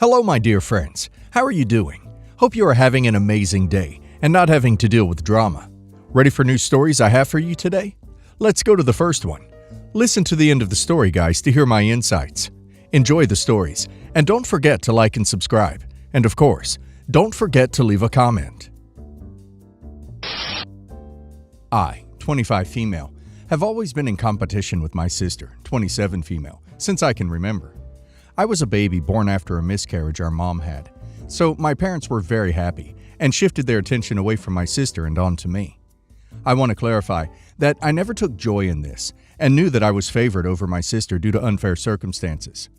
Hello, my dear friends. How are you doing? Hope you are having an amazing day and not having to deal with drama. Ready for new stories I have for you today? Let's go to the first one. Listen to the end of the story, guys, to hear my insights. Enjoy the stories, and don't forget to like and subscribe. And of course, don't forget to leave a comment. I, 25 female, have always been in competition with my sister, 27 female, since I can remember. I was a baby born after a miscarriage our mom had, so my parents were very happy and shifted their attention away from my sister and on to me. I want to clarify that I never took joy in this and knew that I was favored over my sister due to unfair circumstances.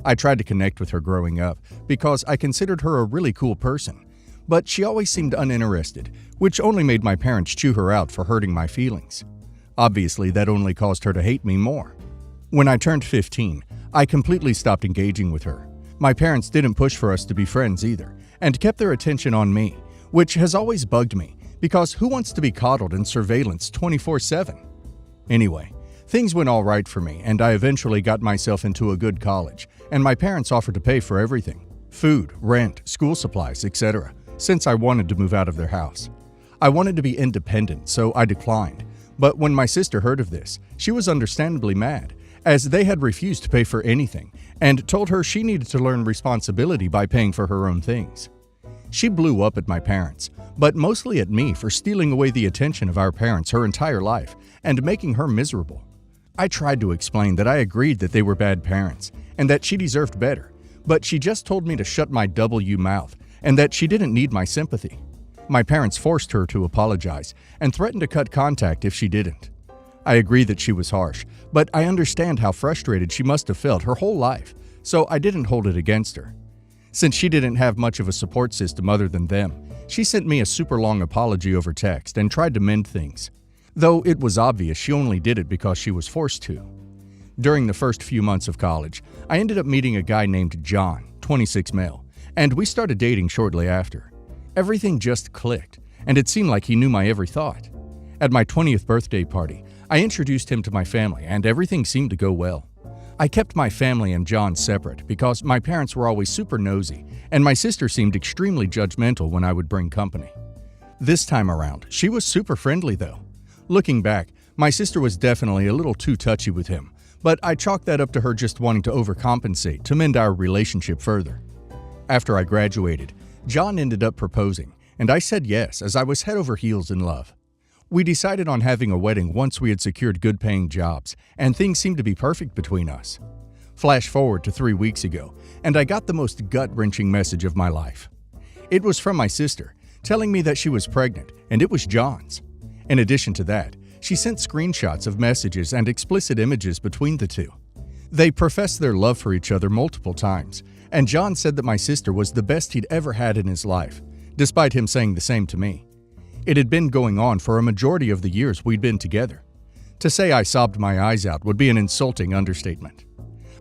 I tried to connect with her growing up because I considered her a really cool person, but she always seemed uninterested, which only made my parents chew her out for hurting my feelings. Obviously, that only caused her to hate me more. When I turned 15, I completely stopped engaging with her. My parents didn't push for us to be friends either, and kept their attention on me, which has always bugged me, because who wants to be coddled and surveillanced 24/7? Anyway, things went all right for me, and I eventually got myself into a good college, and my parents offered to pay for everything: food, rent, school supplies, etc., since I wanted to move out of their house. I wanted to be independent, so I declined. But when my sister heard of this, she was understandably mad, as they had refused to pay for anything, and told her she needed to learn responsibility by paying for her own things. She blew up at my parents, but mostly at me for stealing away the attention of our parents her entire life and making her miserable. I tried to explain that I agreed that they were bad parents and that she deserved better, but she just told me to shut my W mouth and that she didn't need my sympathy. My parents forced her to apologize and threatened to cut contact if she didn't. I agree that she was harsh, but I understand how frustrated she must have felt her whole life, so I didn't hold it against her. Since she didn't have much of a support system other than them, she sent me a super long apology over text and tried to mend things, though it was obvious she only did it because she was forced to. During the first few months of college, I ended up meeting a guy named John, 26 male, and we started dating shortly after. Everything just clicked, and it seemed like he knew my every thought. At my 20th birthday party, I introduced him to my family, and everything seemed to go well. I kept my family and John separate because my parents were always super nosy, and my sister seemed extremely judgmental when I would bring company. This time around, she was super friendly though. Looking back, my sister was definitely a little too touchy with him, but I chalked that up to her just wanting to overcompensate to mend our relationship further. After I graduated, John ended up proposing, and I said yes as I was head over heels in love. We decided on having a wedding once we had secured good-paying jobs, and things seemed to be perfect between us. Flash forward to 3 weeks ago, and I got the most gut-wrenching message of my life. It was from my sister, telling me that she was pregnant, and it was John's. In addition to that, she sent screenshots of messages and explicit images between the two. They professed their love for each other multiple times, and John said that my sister was the best he'd ever had in his life, despite him saying the same to me. It had been going on for a majority of the years we'd been together. To say I sobbed my eyes out would be an insulting understatement.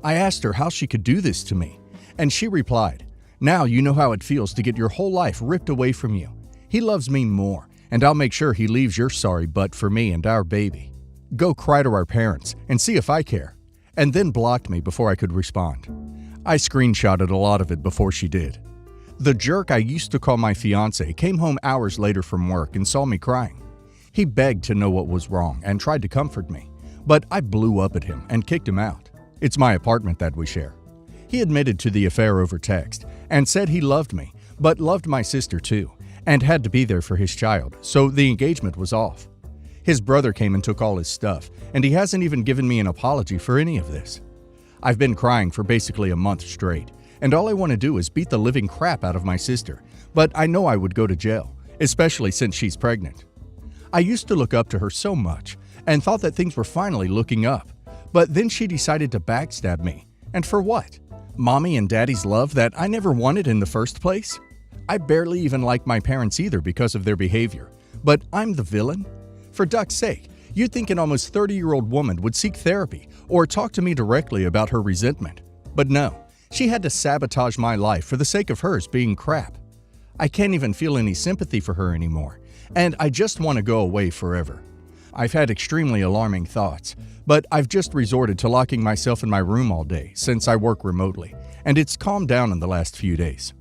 I asked her how she could do this to me, and she replied, "Now you know how it feels to get your whole life ripped away from you. He loves me more, and I'll make sure he leaves your sorry butt for me and our baby. Go cry to our parents and see if I care," and then blocked me before I could respond. I screenshotted a lot of it before she did. The jerk I used to call my fiancé came home hours later from work and saw me crying. He begged to know what was wrong and tried to comfort me, but I blew up at him and kicked him out. It's my apartment that we share. He admitted to the affair over text and said he loved me, but loved my sister too, and had to be there for his child, so the engagement was off. His brother came and took all his stuff, and he hasn't even given me an apology for any of this. I've been crying for basically a month straight, and all I want to do is beat the living crap out of my sister, but I know I would go to jail, especially since she's pregnant. I used to look up to her so much and thought that things were finally looking up, but then she decided to backstab me. And for what? Mommy and Daddy's love that I never wanted in the first place? I barely even like my parents either because of their behavior, but I'm the villain? For duck's sake, you'd think an almost 30-year-old woman would seek therapy or talk to me directly about her resentment. But no. She had to sabotage my life for the sake of hers being crap. I can't even feel any sympathy for her anymore, and I just want to go away forever. I've had extremely alarming thoughts, but I've just resorted to locking myself in my room all day since I work remotely, and it's calmed down in the last few days.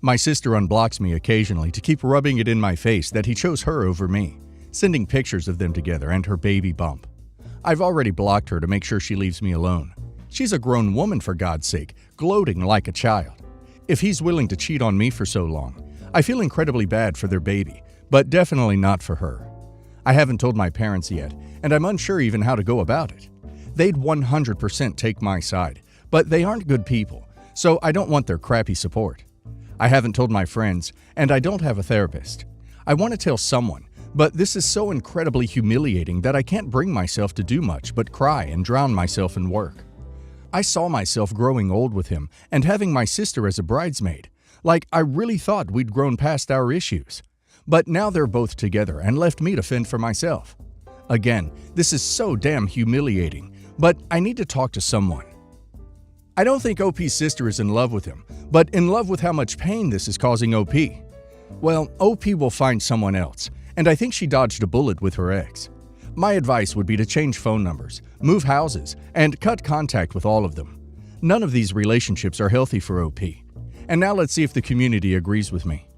My sister unblocks me occasionally to keep rubbing it in my face that he chose her over me, sending pictures of them together and her baby bump. I've already blocked her to make sure she leaves me alone. She's a grown woman, for God's sake, gloating like a child. If he's willing to cheat on me for so long, I feel incredibly bad for their baby, but definitely not for her. I haven't told my parents yet, and I'm unsure even how to go about it. They'd 100% take my side, but they aren't good people, so I don't want their crappy support. I haven't told my friends, and I don't have a therapist. I want to tell someone, but this is so incredibly humiliating that I can't bring myself to do much but cry and drown myself in work. I saw myself growing old with him and having my sister as a bridesmaid. Like, I really thought we'd grown past our issues. But now they're both together and left me to fend for myself. Again, this is so damn humiliating, but I need to talk to someone. I don't think OP's sister is in love with him, but in love with how much pain this is causing OP. Well, OP will find someone else, and I think she dodged a bullet with her ex. My advice would be to change phone numbers, move houses, and cut contact with all of them. None of these relationships are healthy for OP. And now let's see if the community agrees with me.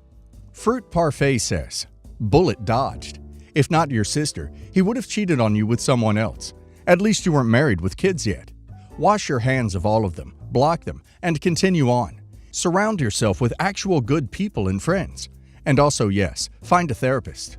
Fruit Parfait says, bullet dodged. If not your sister, he would have cheated on you with someone else. At least you weren't married with kids yet. Wash your hands of all of them, block them, and continue on. Surround yourself with actual good people and friends. And also, yes, find a therapist.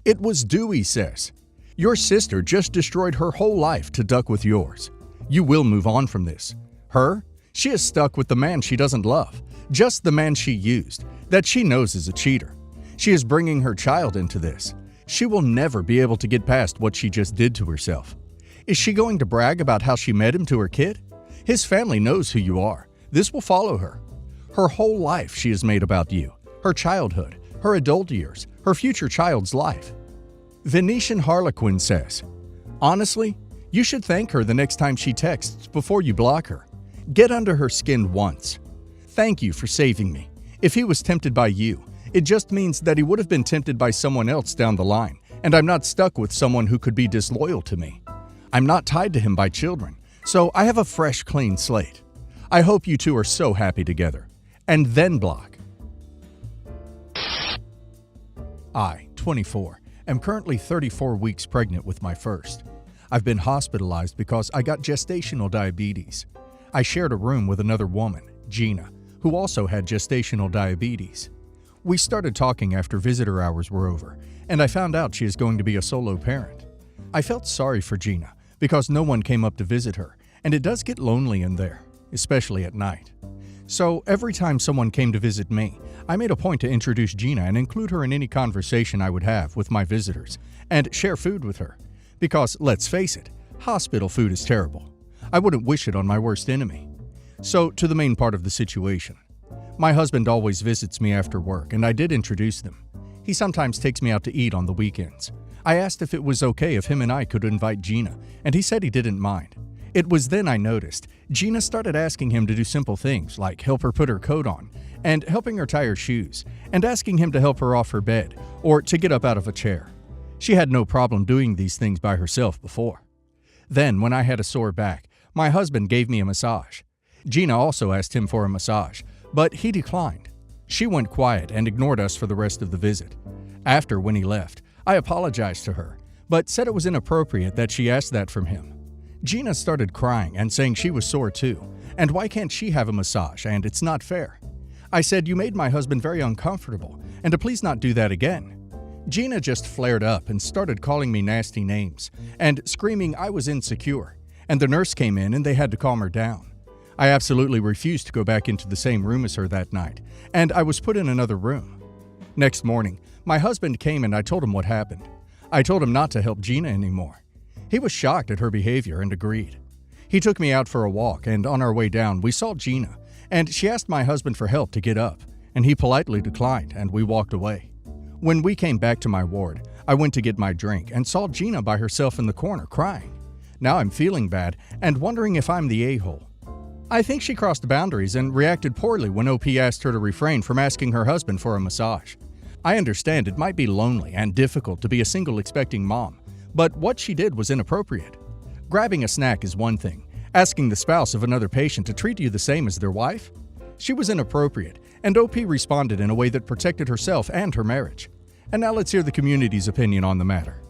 It was Dewey says, your sister just destroyed her whole life to duck with yours. You will move on from this. Her? She is stuck with the man she doesn't love, just the man she used, that she knows is a cheater. She is bringing her child into this. She will never be able to get past what she just did to herself. Is she going to brag about how she met him to her kid? His family knows who you are. This will follow her. Her whole life she has made about you, her childhood, her adult years, her future child's life. Venetian Harlequin says, honestly, you should thank her the next time she texts before you block her. Get under her skin once. Thank you for saving me. If he was tempted by you, it just means that he would have been tempted by someone else down the line, and I'm not stuck with someone who could be disloyal to me. I'm not tied to him by children, so I have a fresh, clean slate. I hope you two are so happy together. And then block. I, 24, am currently 34 weeks pregnant with my first. I've been hospitalized because I got gestational diabetes. I shared a room with another woman, Gina, who also had gestational diabetes. We started talking after visitor hours were over, and I found out she is going to be a solo parent. I felt sorry for Gina because no one came up to visit her, and it does get lonely in there, especially at night. So every time someone came to visit me, I made a point to introduce Gina and include her in any conversation I would have with my visitors, and share food with her. Because, let's face it, hospital food is terrible. I wouldn't wish it on my worst enemy. So, to the main part of the situation. My husband always visits me after work, and I did introduce them. He sometimes takes me out to eat on the weekends. I asked if it was okay if him and I could invite Gina, and he said he didn't mind. It was then I noticed Gina started asking him to do simple things like help her put her coat on, and helping her tie her shoes, and asking him to help her off her bed, or to get up out of a chair. She had no problem doing these things by herself before. Then, when I had a sore back, my husband gave me a massage. Gina also asked him for a massage, but he declined. She went quiet and ignored us for the rest of the visit. After, when he left, I apologized to her, but said it was inappropriate that she asked that from him. Gina started crying and saying she was sore too, and why can't she have a massage, and it's not fair. I said you made my husband very uncomfortable, and to please not do that again. Gina just flared up and started calling me nasty names, and screaming I was insecure, and the nurse came in and they had to calm her down. I absolutely refused to go back into the same room as her that night, and I was put in another room. Next morning, my husband came and I told him what happened. I told him not to help Gina anymore. He was shocked at her behavior and agreed. He took me out for a walk, and on our way down, we saw Gina, and she asked my husband for help to get up, and he politely declined, and we walked away. When we came back to my ward, I went to get my drink and saw Gina by herself in the corner crying. Now I'm feeling bad and wondering if I'm the a-hole. I think she crossed boundaries and reacted poorly when OP asked her to refrain from asking her husband for a massage. I understand it might be lonely and difficult to be a single expecting mom, but what she did was inappropriate. Grabbing a snack is one thing. Asking the spouse of another patient to treat you the same as their wife? She was inappropriate, and OP responded in a way that protected herself and her marriage. And now let's hear the community's opinion on the matter.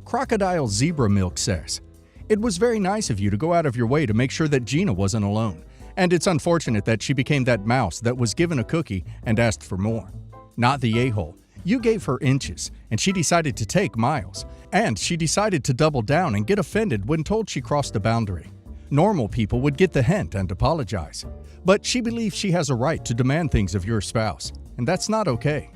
Crocodile Zebra Milk says, "It was very nice of you to go out of your way to make sure that Gina wasn't alone. And it's unfortunate that she became that mouse that was given a cookie and asked for more. Not the a-hole. You gave her inches, and she decided to take miles. And she decided to double down and get offended when told she crossed a boundary. Normal people would get the hint and apologize. But she believes she has a right to demand things of your spouse, and that's not okay."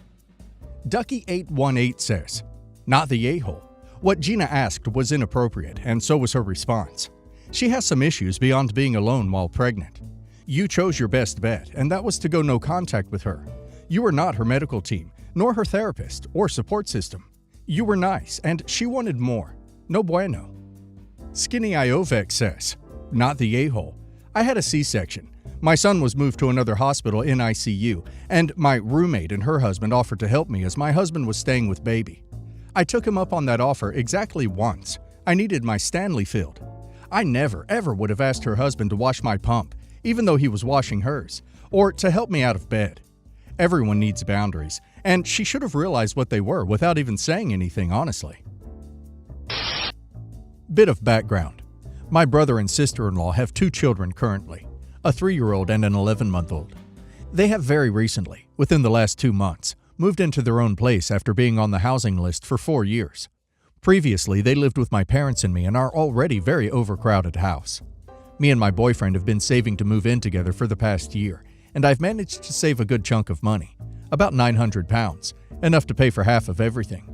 Ducky818 says, "Not the a-hole. What Gina asked was inappropriate, and so was her response. She has some issues beyond being alone while pregnant. You chose your best bet, and that was to go no contact with her. You were not her medical team, nor her therapist or support system. You were nice, and she wanted more. No bueno." Skinny Iovec says, "Not the a-hole. I had a C-section. My son was moved to another hospital in ICU, and my roommate and her husband offered to help me as my husband was staying with baby. I took him up on that offer exactly once. I needed my Stanley filled. I never, ever would have asked her husband to wash my pump, even though he was washing hers, or to help me out of bed. Everyone needs boundaries, and she should have realized what they were without even saying anything, honestly." Bit of background. My brother and sister-in-law have 2 children currently, a 3-year-old and an 11-month-old. They have very recently, within the last 2 months, moved into their own place after being on the housing list for 4 years. Previously, they lived with my parents and me in our already very overcrowded house. Me and my boyfriend have been saving to move in together for the past year, and I've managed to save a good chunk of money, about £900, enough to pay for half of everything.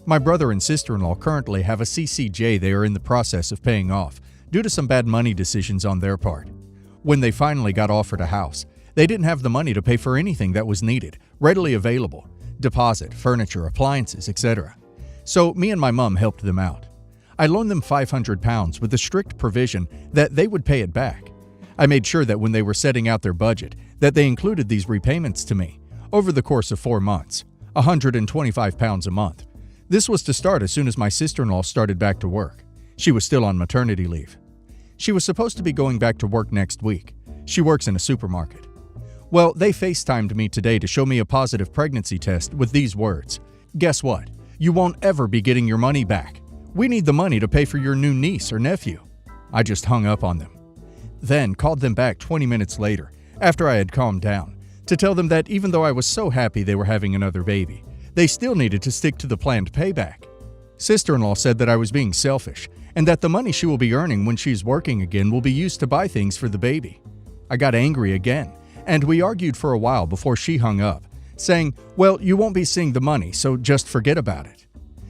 My brother and sister-in-law currently have a CCJ they are in the process of paying off, due to some bad money decisions on their part. When they finally got offered a house, they didn't have the money to pay for anything that was needed, readily available, deposit, furniture, appliances, etc. So me and my mom helped them out. I loaned them £500 with the strict provision that they would pay it back. I made sure that when they were setting out their budget, that they included these repayments to me, over the course of 4 months, £125 a month. This was to start as soon as my sister-in-law started back to work. She was still on maternity leave. She was supposed to be going back to work next week. She works in a supermarket. Well, they FaceTimed me today to show me a positive pregnancy test with these words: "Guess what? You won't ever be getting your money back. We need the money to pay for your new niece or nephew." I just hung up on them. Then called them back 20 minutes later, after I had calmed down, to tell them that even though I was so happy they were having another baby, they still needed to stick to the planned payback. Sister-in-law said that I was being selfish, and that the money she will be earning when she's working again will be used to buy things for the baby. I got angry again, and we argued for a while before she hung up, saying, "Well, you won't be seeing the money, so just forget about it."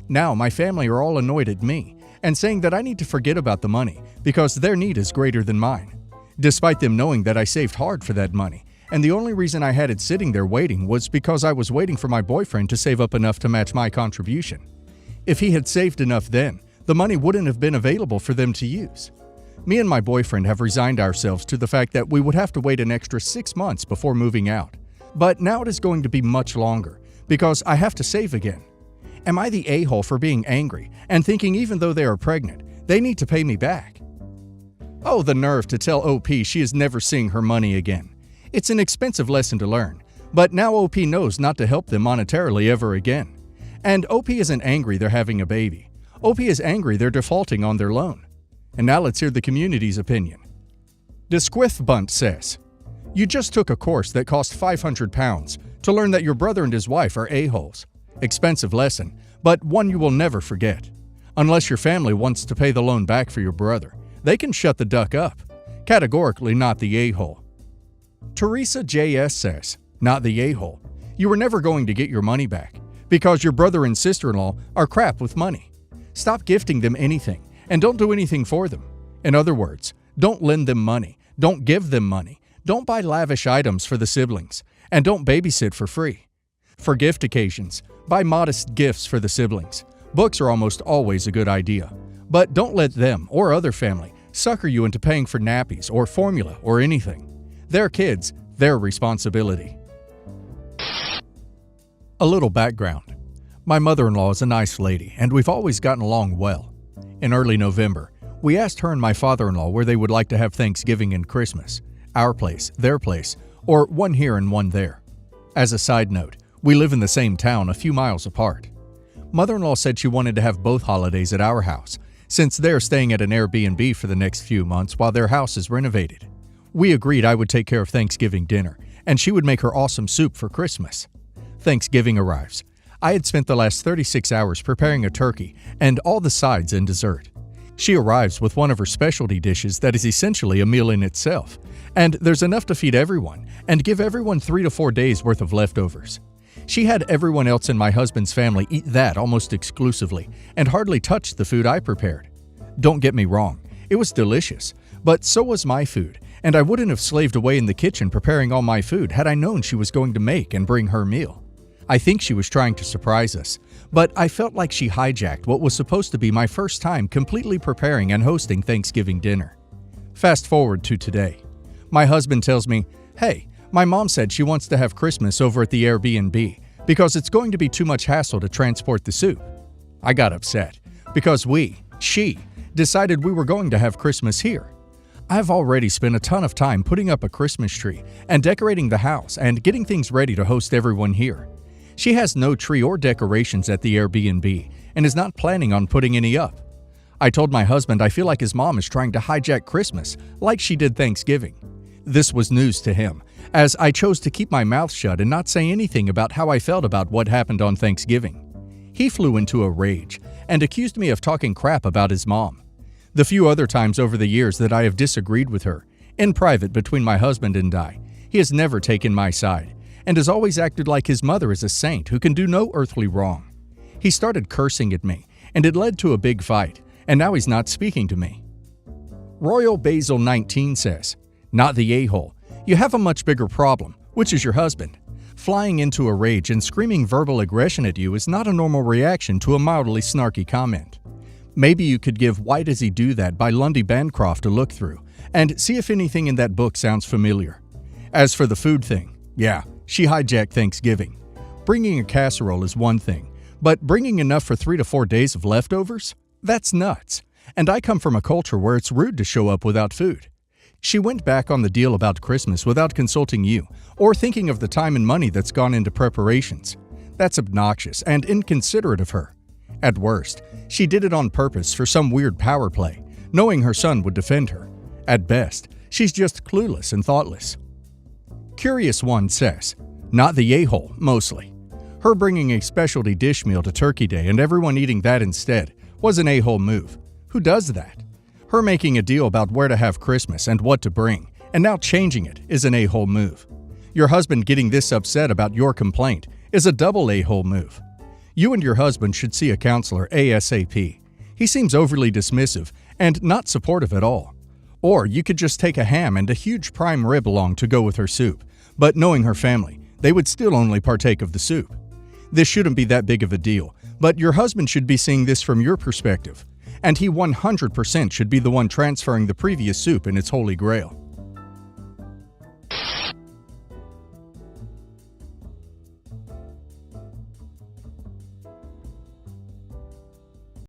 Now my family are all annoyed at me and saying that I need to forget about the money because their need is greater than mine, despite them knowing that I saved hard for that money, and the only reason I had it sitting there waiting was because I was waiting for my boyfriend to save up enough to match my contribution. If he had saved enough then, the money wouldn't have been available for them to use. Me and my boyfriend have resigned ourselves to the fact that we would have to wait an extra 6 months before moving out. But now it is going to be much longer, because I have to save again. Am I the a-hole for being angry and thinking even though they are pregnant, they need to pay me back? Oh, the nerve to tell OP she is never seeing her money again. It's an expensive lesson to learn, but now OP knows not to help them monetarily ever again. And OP isn't angry they're having a baby. OP is angry they're defaulting on their loan. And now let's hear the community's opinion. Disquithbunt says, "You just took a course that cost £500 to learn that your brother and his wife are a-holes. Expensive lesson, but one you will never forget. Unless your family wants to pay the loan back for your brother, they can shut the duck up. Categorically not the a-hole." Teresa JS says, "Not the a-hole. You were never going to get your money back because your brother and sister-in-law are crap with money. Stop gifting them anything and don't do anything for them. In other words, don't lend them money, don't give them money, don't buy lavish items for the siblings, and don't babysit for free. For gift occasions, buy modest gifts for the siblings. Books are almost always a good idea, but don't let them or other family sucker you into paying for nappies or formula or anything. Their kids, their responsibility." A little background. My mother-in-law is a nice lady, and we've always gotten along well. In early November, we asked her and my father-in-law where they would like to have Thanksgiving and Christmas, our place, their place, or one here and one there. As a side note, we live in the same town a few miles apart. Mother-in-law said she wanted to have both holidays at our house, since they're staying at an Airbnb for the next few months while their house is renovated. We agreed I would take care of Thanksgiving dinner, and she would make her awesome soup for Christmas. Thanksgiving arrives. I had spent the last 36 hours preparing a turkey and all the sides and dessert. She arrives with one of her specialty dishes that is essentially a meal in itself, and there's enough to feed everyone and give everyone 3 to 4 days worth of leftovers. She had everyone else in my husband's family eat that almost exclusively and hardly touched the food I prepared. Don't get me wrong, it was delicious, but so was my food, and I wouldn't have slaved away in the kitchen preparing all my food had I known she was going to make and bring her meal. I think she was trying to surprise us, but I felt like she hijacked what was supposed to be my first time completely preparing and hosting Thanksgiving dinner. Fast forward to today. My husband tells me, "Hey, my mom said she wants to have Christmas over at the Airbnb because it's going to be too much hassle to transport the soup." I got upset because she, decided we were going to have Christmas here. I've already spent a ton of time putting up a Christmas tree and decorating the house and getting things ready to host everyone here. She has no tree or decorations at the Airbnb and is not planning on putting any up. I told my husband I feel like his mom is trying to hijack Christmas like she did Thanksgiving. This was news to him, as I chose to keep my mouth shut and not say anything about how I felt about what happened on Thanksgiving. He flew into a rage and accused me of talking crap about his mom. The few other times over the years that I have disagreed with her, in private between my husband and I, he has never taken my side and has always acted like his mother is a saint who can do no earthly wrong. He started cursing at me, and it led to a big fight, and now he's not speaking to me. Royal Basil 19 says, "Not the a-hole. You have a much bigger problem, which is your husband. Flying into a rage and screaming verbal aggression at you is not a normal reaction to a mildly snarky comment. Maybe you could give Why Does He Do That by Lundy Bancroft a look through, and see if anything in that book sounds familiar. As for the food thing, yeah, she hijacked Thanksgiving. Bringing a casserole is one thing, but bringing enough for 3 to 4 days of leftovers? That's nuts. And I come from a culture where it's rude to show up without food. She went back on the deal about Christmas without consulting you or thinking of the time and money that's gone into preparations. That's obnoxious and inconsiderate of her. At worst, she did it on purpose for some weird power play, knowing her son would defend her. At best, she's just clueless and thoughtless." Curious One says, "Not the a-hole, mostly. Her bringing a specialty dish meal to Turkey Day and everyone eating that instead was an a-hole move. Who does that? Her making a deal about where to have Christmas and what to bring, and now changing it, is an a-hole move. Your husband getting this upset about your complaint is a double a-hole move. You and your husband should see a counselor ASAP. He seems overly dismissive and not supportive at all. Or you could just take a ham and a huge prime rib along to go with her soup, but knowing her family, they would still only partake of the soup. This shouldn't be that big of a deal, but your husband should be seeing this from your perspective, and he 100% should be the one transferring the previous soup in its holy grail.